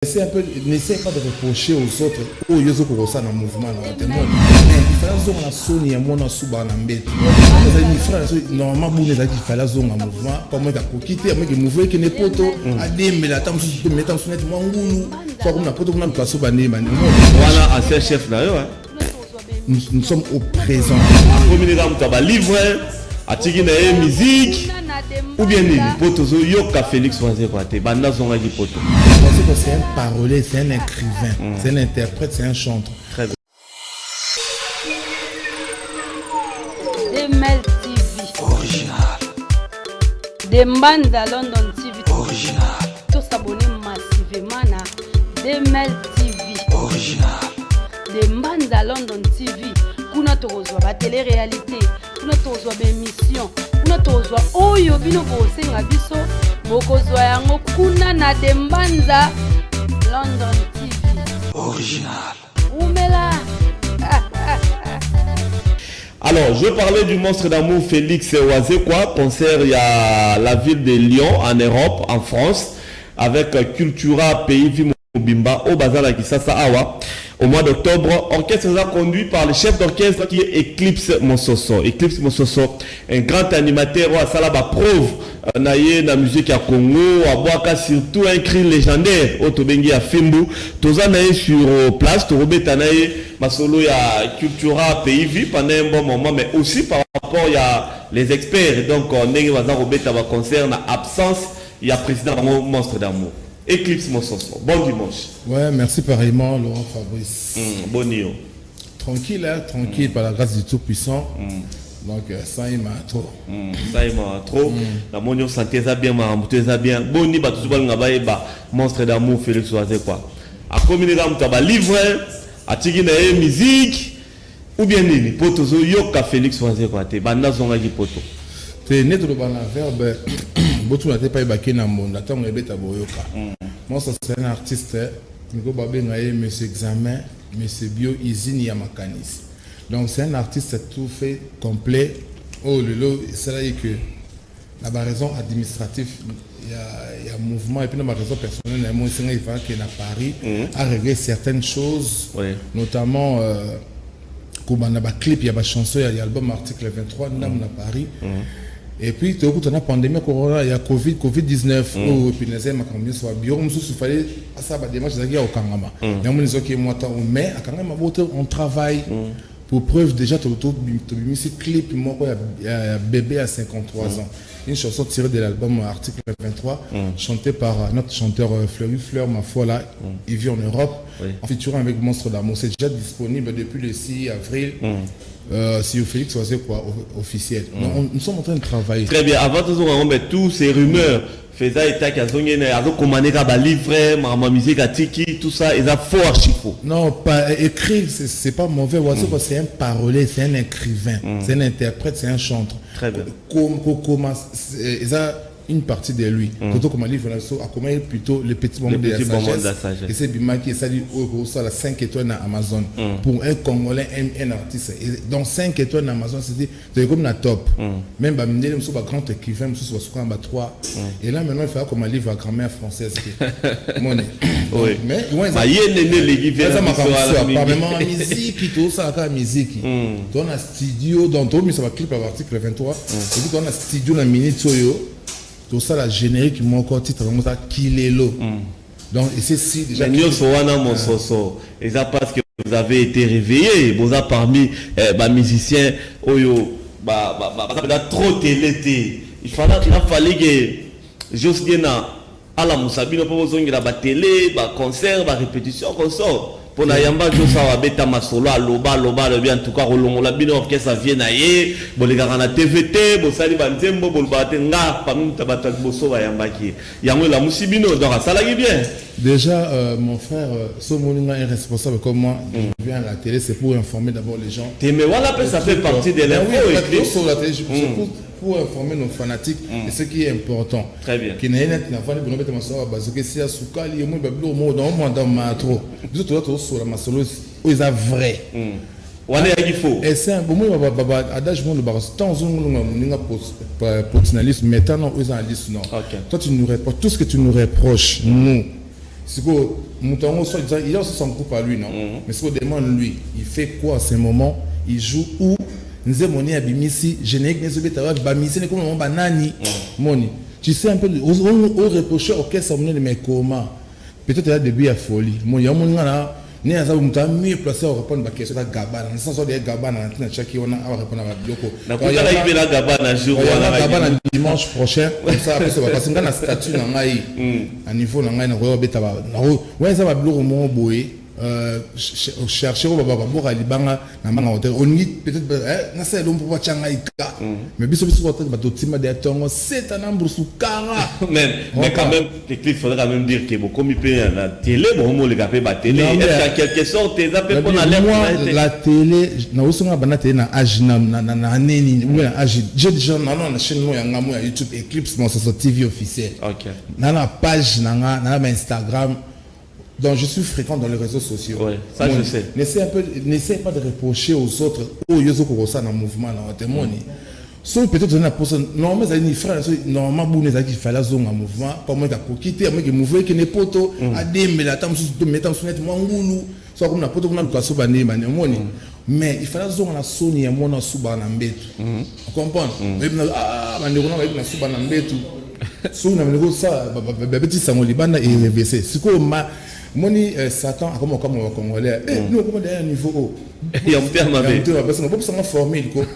C'est un peu, n'essaie pas de reprocher aux autres. Oh, ils ont commencé un mouvement. Il fallait que la Sony et moi, on a souvent un bête. Normalement, il fallait un mouvement. Pas moi, j'ai quitté, mais le mouvement qui n'est pas tout. Adé, mais la table, je mets en sonnette, moi, pas comme la pote, on a passé au bané. Voilà, ancien chef là, nous sommes au présent. Premier exemple, tu as livré, à Tigina musique. Ou bien les potos, Yoka Félix Wazékwate, Banda Zonga qui poto. C'est un parolier, c'est un écrivain, c'est un interprète, c'est un chanteur. Très bien. Demel TV. Original. Dembanza London TV. Original. Tous s'abonner massivement à Demel TV. Original. Dembanza London TV. Kuna tozwa ba télé-réalité, kuna tozwa ba émission, kuna tozwa oyo bino bosenga biso, bokozwa yango kuna na Dembanza London TV. Original. Oumela. Alors, je parlais du monstre d'amour Félix Wazekwa, concert il y a la ville de Lyon en Europe, en France, avec Cultura Pays Mobimba au Bazar Kisasa Awa. Au mois d'octobre, orchestre conduit par le chef d'orchestre qui est Eclipse Mososo. Eclipse Mososo, un grand animateur à Salaba preuve naïe na musique à Congo, à Boaka surtout un cri légendaire au Tobengi à Fimbu. Toza naïe sur place, Torobeta naïe masolo ya Cultura Pays pendant un bon moment, mais aussi par rapport il y a les experts. Donc on est dans Robeta va concerne absence, il y a président monstre d'amour. Eclipse Mososo. Bon dimanche. Ouais, merci pareillement, Laurent Fabrice. Bon niveau. Tranquille, hein, tranquille, par la grâce du Tout-Puissant. Donc, ça, il m'a trop. Ça, il m'a trop. La monnaie santé, ça bien, ma moto, ça bien. Bon, ni ba tout ba monstre d'amour, Félix Wazekwa. À combien d'âmes, tu as livré, à tigina musique, ou bien ni, potozo, yoka Félix Wazekwa, te banda zonga qui poto. T'es né de le verbe. Botu n'a pas ébaqué dans le monde. Attends, on est bête à Boyoka. Moi, ça c'est un artiste. Miko Babé Ngaye, monsieur Examen, monsieur Bio, Izini Yamakanis. Donc, c'est un artiste tout fait, complet. Oh, c'est là que la raison administrative, il y a un mouvement, et puis la raison personnelle, il faut qu'il y a Paris à régler certaines choses, notamment. Comme on a un clip, il y a une chanson, il y a l'album Article 23, nous sommes à Paris. Et puis, tu as la pandémie, corona, il y a Covid-19. Et puis, il fallait ça démarche au Kangama. Mais on travaille. Pour preuve, déjà, tu as mis ce clip, il y a bébé à 53 ans. Une chanson tirée de l'album Article 23, chantée par notre chanteur Fleur, ma foi là, il vit en Europe, en featuring avec Monstre d'amour. C'est déjà disponible depuis le 6 avril. Si Félix Wazekwa officiel. Nous sommes en train de travailler. Très bien. Avant de mettre tous ces rumeurs, faisant état qu'il y a un commandé à livrer, ma musique à Tiki, tout ça, ils ont faux archifaux. Non, pas écrire, c'est pas mauvais. Wazekwa, c'est un parolier, c'est un écrivain, c'est un interprète, c'est un chanteur. Très bien. Ils ont une partie de lui. Toto comme un livre, plutôt le petit moment de la sagesse. Et c'est Bima qui est dit ça la 5 étoiles à Amazon. Pour un Congolais, un artiste. Et donc 5 étoiles à Amazon, c'est comme la top. Même Bamine, nous sommes un grand écrivain, nous sommes un 3. Et là maintenant, il faut comme un livre à grammaire française. Oui. Mais il y a les livres. Apparemment, la musique, tout ça, la musique. Dans un studio, dans tout, mais ça va clip à l'article 23. Et puis dans un studio, la minute Soyo. Tout ça, la générique, mon corps titre, comme ça, Kilelo. Donc, et c'est si déjà. Et ça parce que vous avez été réveillé. Vous avez parmi les musiciens, Oyo, trop télé. Il fallait que juste à la Moussabine, pour vous avez la télé, concert, répétition, comme ça. Pour na yamba josa wa beta masolo loba bien en tout cas rolongo la bino orchestre vient naie bon les gars na TVT bon sali banzembo bon batenga parmi tabata boso wa yamba ki yango la musibino donc ça la bien. Déjà mon frère ce monument est responsable comme moi je viens à la télé c'est pour informer d'abord les gens. Mais voilà ça fait partie de l'info et sur la télé pour informer nos fanatiques de ce qui est important. Très bien. Qui n'est pas de mettre ma soeur parce que si à Soukali et moi bablo mo dans ma trop. Vous tout sur la masolo ils sont vrai. On est qu'il faut. Et c'est un bon moi adage mon le bar temps on personnaliste maintenant ils en liste non. Toi tu nous reproches tout ce que tu nous reproches nous C'est que Moutongo, il a aussi son groupe à lui, non? Mais ce qu'on demande lui, il fait quoi à ce moment? Il joue où? Nous avons mis à Bimisi, générique, nous avons mis à Bimisi, nous avons banani, moni. Tu sais un peu, on reproche au caisse, on est mais comment? Peut-être qu'il y a des billes à folie. Moi, il y a un moment là. Ni à ça vous m'avez mieux placé à répondre à la question de Gabana. Dans le sens où il y a Gabana, chaque on a répondre à la Bioko. Il y a la Gabana jour. Il y a la Gabana dimanche prochain. Comme ça après ça va passer dans la statue dans Ngaï. À niveau dans Ngaï, na royo betaba. Ouais ça va bloquer mon boy. Chercher au baba bora libanga na manga hotel. On dit peut-être na ça l'on peut changa ika. Mais biso hotel ba totima de tongo c'est un ambre sous cara. Mais quand même il faudrait quand même dire que beaucoup mi peut la télé bon le gapé ba télé est en quelque sorte ça peut prendre l'air. Moi la télé na osonga bana télé na âge na neni ou na âge j'ai déjà na chaîne moi yanga moi YouTube Eclipse mon sur TV officiel. OK. Na la page na Instagram. Donc je suis fréquent dans les réseaux sociaux. Oui, ça bon, je sais. N'essaie pas de reprocher aux autres. Oh, ils ont ça dans le mouvement là, témoigne. Sauf peut-être une personne. Normalement, ça dit frère, normalement, vous n'avez pas fait la zone en mouvement. Pas moi qui quitter, moi qui mouvement qui n'est pas tout. À des mais la table sous mettant sous net mangulu. Soit comme na poto comme na kaso bané bané moni. Mais il fallait zone la Sony et moi na suba na mbetu. Vous comprenez? Ah, bané on va na suba na mbetu. Sous na mbetu ça, petit samoli banda et RVC. C'est quoi ma Moni Satan comme on congolais nous comme derrière niveau il y a un terme avec parce que beaucoup sont formés donc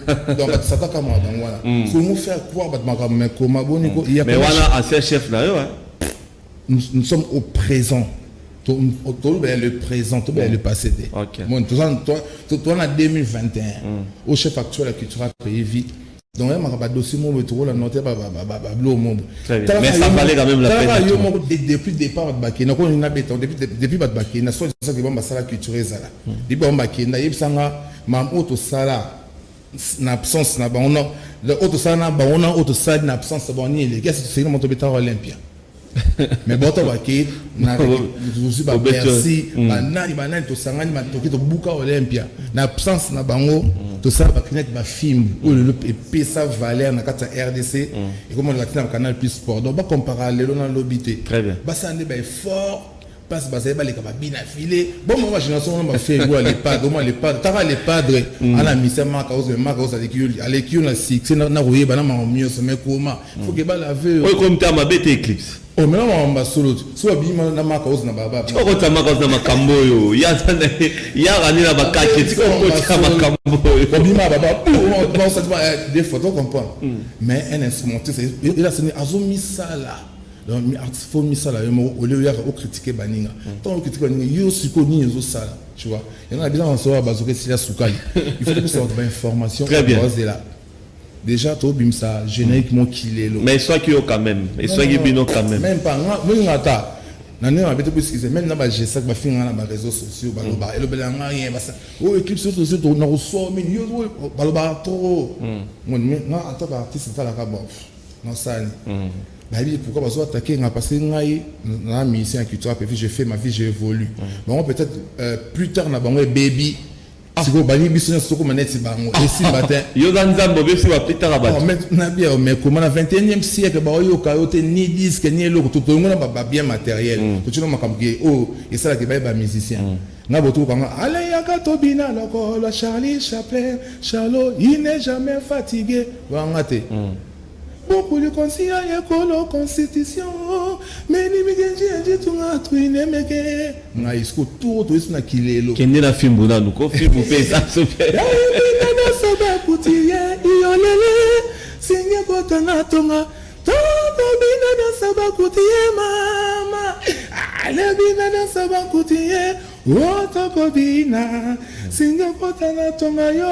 Satan comme dans voilà faut nous faire croire mais comment bon il y a mais voilà ancien chef là nous sommes au présent tout le présent tout le passé mon toi on a 2021 au chef actuel la culture pays vite. Donc, il y a un dossier qui est noté par mais ça valait quand même la peine. Depuis le départ, depuis le départ, il y a une salle culturelle. Depuis le départ, il y a une absence. L'autre salle, une absence. C'est une Olympia. Mais bon, merci, banani to sangani matoki to buka Olympia. Na absence na bango to ça va connaître ma film ou le pesa valeur na kata RDC et comment on va tenir canal plus sport. Donc ba comparer le dans l'obité. Très bien. Ba ça ndé ba fort parce que ba les kabina filé. Bon moi génération on va faire jouer les padres, moi les padres, tara les padres à la mission marque à l'équipe na six na royer ba na mieux mais comment faut que ba la veut. Oui comme tu as ma bête Eclipse. Oh mais là on va solo soit bima na makauza na baba tu ko ta makauza na makambo yo ya rani na bakaki tu ko ta makambo yo bima baba on ça des photos comprendre mais un instrumentiste il a sonné azumi sala donc artiste faut mi sala au lieu de critiquer baninga tant critiquer baninga yo siko ni zo sala tu vois il y en a bien en soi bazoke silia sukali il faut que ça ait information très bien là. Déjà, tu as ça génériquement qu'il est là. Mais soit qu'il y a quand même. Et soit qu'il y a quand même. Même pas. Même dans les réseaux sociaux, oh, équipe sur les réseaux, on a reçu pourquoi parce que attaquer parce que na mission culturelle j'ai fait ma vie j'ai évolué. Bon peut-être plus tard na bango baby si vous bani business sur comment net bango et si matin yo danzambo be si va plus tard abat na bien mais comment na 21e siècle ba yo kayote ni disque ni loko tout le monde ba bien matériel tout le monde comme oh et ça là que ba musicien na boto quand allez yaka tobina loko la Charlie Chaplin Charlot il n'est jamais fatigué wangate beaucoup de conseillers et la constitution mais ni bien tout a truiné mais que na isko tout na kilelo kende na film bona nuko film pesa so bien na soba kutiye iyolele sinye kota na tonga todo bina na soba kutiye mama ale bina na soba kutiye woto kobina sinye kota na tonga yo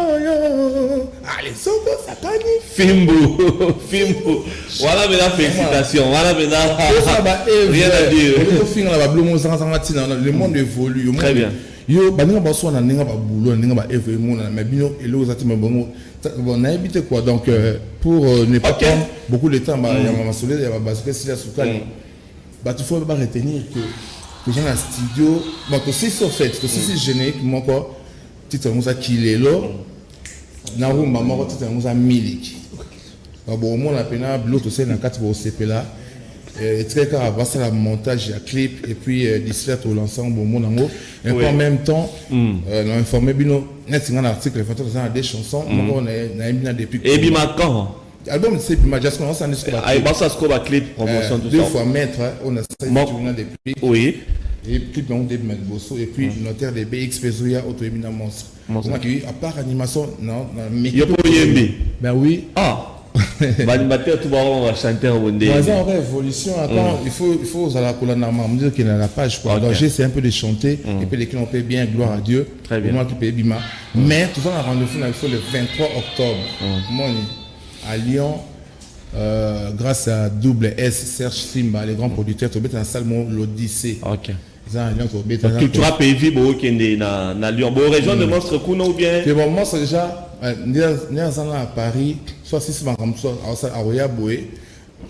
ale soko sakani Fimbo. Voilà maintenant félicitations. Voilà maintenant rien à dire. Le monde évolue. Très bien. Yo baninga baso na ninga ba boulot ninga ba événement na mais bino elo zati bon on a habité quoi donc pour ne pas prendre beaucoup de temps il y a ma solide il y a parce que si la soukali bah tu faut pas retenir que j'ai un studio bon que c'est ça fait que c'est générique mon quoi titre musa kilelo na rumba moko titre musa miliki bon moi la pena l'autre c'est na 4 pour CP là et très car avant ça, le montage, il y a clip, et puis d'ici là, tout l'ensemble, bon, mon amour. Et puis en même temps, on a informé, Bino, un article, on a des chansons, on a mis depuis. Et Bima quand Album, c'est Bima, j'ai commencé à dire que la clip, promotion, tout ça. 2 fois maître, on a ça depuis. Oui. Et puis, on a des Bosso, et puis, notaire des BXP Zoya, Auto-Émina Monstre. À part animation, non, mais. Il y a pas eu Ben oui. Ah! L'animateur, tout le monde va chanter en Wendé. Dans une évolution, attends, il faut à la colonne normale, dire qu'il y a la page. Le danger, c'est un peu de chanter, et puis les clients paient bien, gloire à Dieu. Très bien. Moi qui paye Bima. Mais tout ça, on a rendez-vous le 23 octobre. Moi, à Lyon, grâce à Double S, Serge Simba, les grands producteurs, tu es dans la salle l'Odyssée. Ok. Cultura PV, qui est dans Lyon. Bon, région de Monstre Kuno ou bien. Le moment, c'est déjà, à Paris, soit si c'est comme ça, à Roya Boé,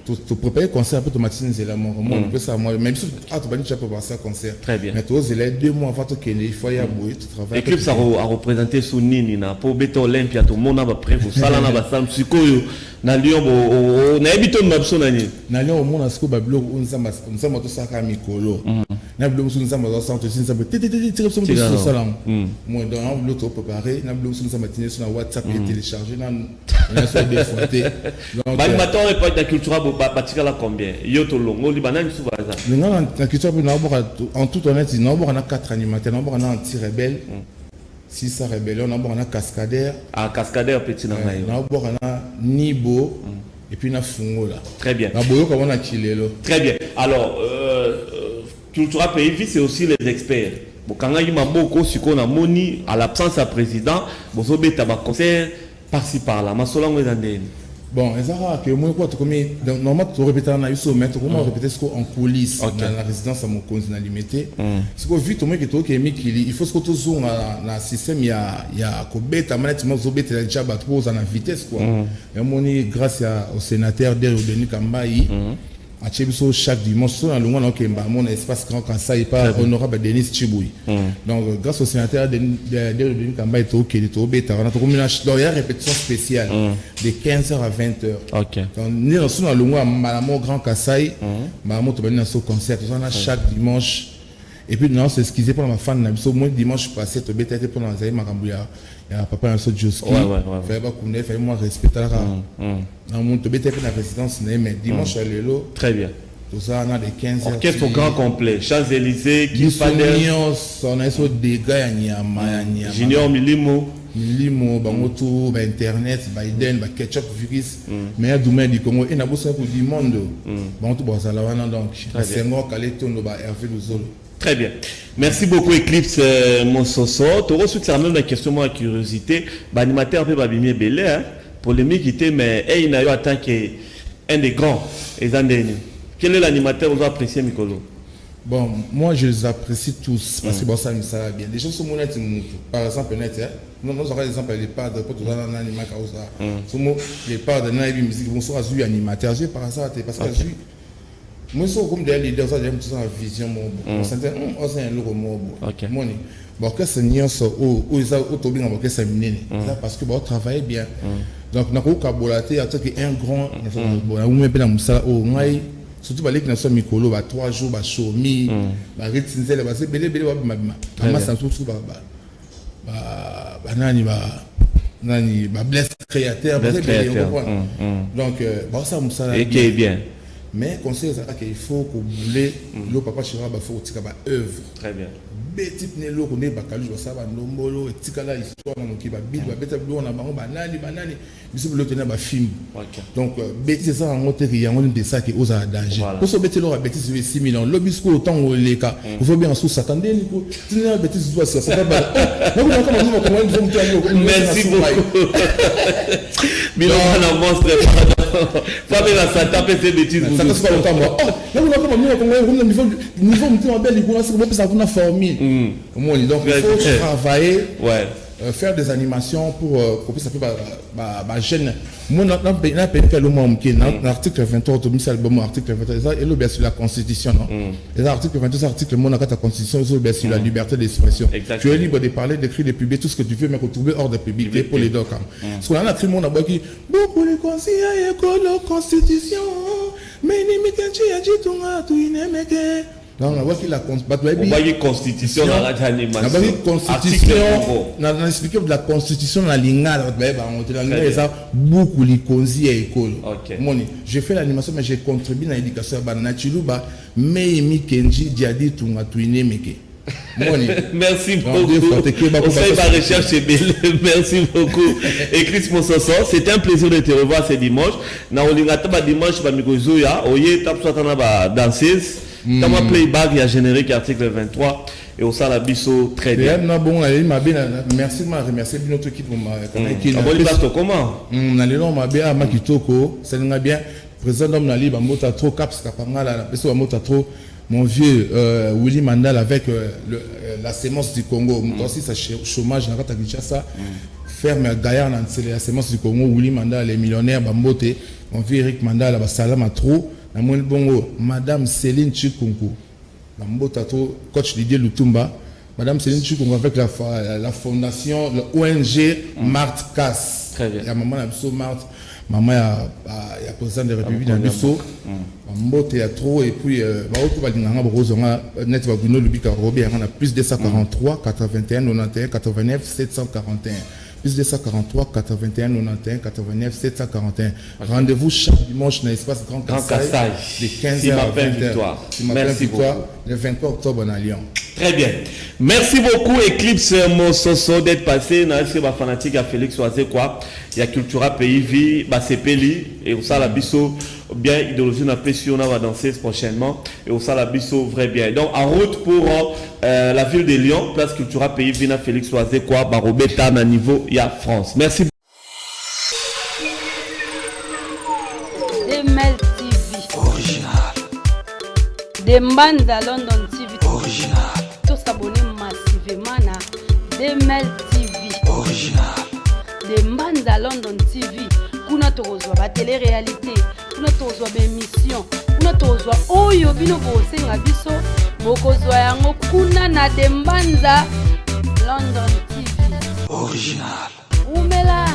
tu prépares le concert un peu automatisé, c'est la mort. Moi, on peut ça, même si tu as pas passer un concert. Très bien. Mais tu as 2 mois avant que il faut y Boé, tu travailles. L'équipe, ça a représenté sous Nini, pour Béto Olympia, tout le monde a prêt pour ça, là, on psycho. Na Lyon, on a habité de Mabso Nani. Na Lyon, au monde, on a Bablo, on a tout ça comme Mikolo. Na Bablo, on a centre, on a tout ça. Moi, dans l'autre préparé, na Bablo, on a tenu sur WhatsApp et téléchargé, on a soit défronté. L'animateur répond de la culture, on a combien? Yoto Longo, Libanan, souvent ça. La culture, en toute honnêteté, on a 4 animateurs, on a un petit rebelle. Si ça rébellion, on a un cascadeur. Ah, cascadeur petit dans on a Nibo et puis on a Fungo là. Très bien. On a Chile là. Très bien. Alors, Cultura PV, c'est aussi les experts. Bon, quand il y a beaucoup si on a moni à l'absence du président, bon, ça va être concert par-ci par-là. Mais selon les années. Bon, c'est rare que moi, normalement, tu répètes en aïsso, mais tu répètes ce en coulisses, dans la résidence à mon conseil limité. C'est que vite, il faut que tu zoomes dans le système, il y a Kobeta, maintenant, tu as déjà battu en vitesse. Et moi, grâce au sénateur Denis Kambaï, à Tchebiso, chaque dimanche, sur mon espace grand Kansai par honorable Denis Chiboui. Donc, grâce au sénateur Denis Kambaï, il y a une répétition spéciale de 15h à 20h. Donc, nous sommes dans le grand Kansai, nous sommes dans concert, chaque dimanche. Et puis, non, c'est excusé pour ma fan. Moi, dimanche passé, tu as été pour l'enzaï Marambouya. Il y a papa un saut de Joski. Il fallait moi respecter la rame. Tu as été pour la résidence, mais dimanche, à l'élo. Très bien. Tout ça, on a des 15 heures. Orchestre au grand complet. Champs-Élysées, qui on a des dégâts à Nyama. Junior Milimo. Milimo, Bangoto, Internet, Biden, Ketchup, Virus. Mais il y a domaine du Congo. Et il y a beaucoup de monde. Bangoto, Bazalawana, donc. C'est moi qui ai Hervé Luzolo. Très bien. Merci beaucoup, Eclipse Monsoso. Tu reçois que c'est même la question, moi, curiosité. L'animateur peut Babimier Belé, polémique, mais il n'a eu attaqué un des grands. Quel est l'animateur que vous appréciez, Mikolo? Bon, moi, je les apprécie tous parce que bon, ça me sert bien. Les gens sont honnêtes, par exemple, nous avons des exemples, les parts de un animateur. Les parts de la musique, ils sont animateurs. Par ça, parce que moi, je suis comme des leaders, j'ai une vision. C'est un logo mot. Bon, que c'est niant, où ils ont autobin en c'est miné. Parce que bon, travaille bien. Donc, nous avons cabolaté, à un grand, on met dans ça, au moins, surtout les gens qui sont Mikolo, 3 jours, Chomi, Ritzinzel, c'est belé, ma ça tout nani blesse créateur, donc bon ça me et qui est bien. Mais conseil c'est qu'il faut que bouler le papa chira ba faut tika ba œuvre. Très bien. Betip ne lo ko ne bakalu ba ça ba nombolo tika la histoire na moki ba bid ba beta blo na bango ba nani biso blo tena ba film. Donc beti ça en hôtel ya ngoni de ça qui ose à danger. Pour so beti lo ba beti 6 millions. Le bisco autant au leka. Il faut bien sous s'attendre ni ko. Tena beti doit ça ba. Merci beaucoup. Milan na monstre. Pas bien ça taper ces bêtises. Ça passe pas longtemps moi. Là on a comme niveau mutuel belle il commence à ça qu'on a formé. Donc il faut travailler. Faire des animations pour qu'on puisse appeler jeune. Moi, l'article 23 de l'album, article 23, et bien sur la Constitution. Les articles 23, article mon la Constitution, bien sur la liberté d'expression. Tu es libre de parler, d'écrire, de publier tout ce que tu veux, mais retrouver hors de public pour les documents. Parce qu'on a écrit mon abord qui, beaucoup de conseillers et la Constitution. mais ni mikenchi ya jitunga tu inemeke. Donc on voit qu'il a constitution dans la constitution on a expliqué de la constitution dans l'ingala beaucoup les konzi et école. J'ai fait l'animation mais j'ai contribué à l'éducation na chiluba mais mi kenji diadi tunga tu inemeke. Merci beaucoup. On fait ma recherche chez Belle. Merci beaucoup. Et Chris Monsoso, c'était un plaisir de te revoir ce dimanche. Na olingata ba dimanche ba mikozoya, oye tap swatana ba danseuse. Dans ma playback, il y a générique article 23 et au Salabiso très bien. Merci de remercier notre équipe. Comment? On a l'élan ma bien à Makitoko, c'est bien. Président Nali, Bamota trop caps capangala, la trop. Mon vieux Willy Mandal avec la sémence du Congo. Aussi, ça chômage dans la Kinshasa. Ferme Gaillard dans la sémence du Congo. Willy Mandal, les millionnaires, Bambote. Mon vieux Eric Mandal, Salam trop. Madame Céline Chikungu, coach Didier Lutumba, Madame Céline Chikungu avec la fondation, le ONG Marthe Cass. Très bien. Il y a maman Marthe, maman il y a président de la République dans Bissau, Mbote a trop et puis net Baguno Lubika Robert on a plus de 143 81 91 89 741. Plus de 143, 81, 91, 89, 741. Rendez-vous chaque dimanche dans l'espace Grand Kassai de 15h à 20h. Merci beaucoup. Le 23 octobre à Lyon. Très bien. Merci beaucoup Eclipse Mososo d'être passé. Dans le fanatique à Félix Oazé quoi. Il y a Cultura Pays Vie, Basepeli et au Salabiso bien idéologie na pression on va danser prochainement et au Salabiso vrai bien. Donc en route pour la ville de Lyon, place Cultura Pays Vie na Félix Oazé quoi, Barobeta na niveau il y a France. Merci. Demel TV original. Dembanza London TV original. Tous s'abonner massivement na Demel TV original. Dembanza London TV. Kuna tozwa ba télé-réalité, kuna tozwa ba émission, kuna tozwa oyo bino bosenga biso, bokozwa yango kuna na Dembanza London TV original. Umela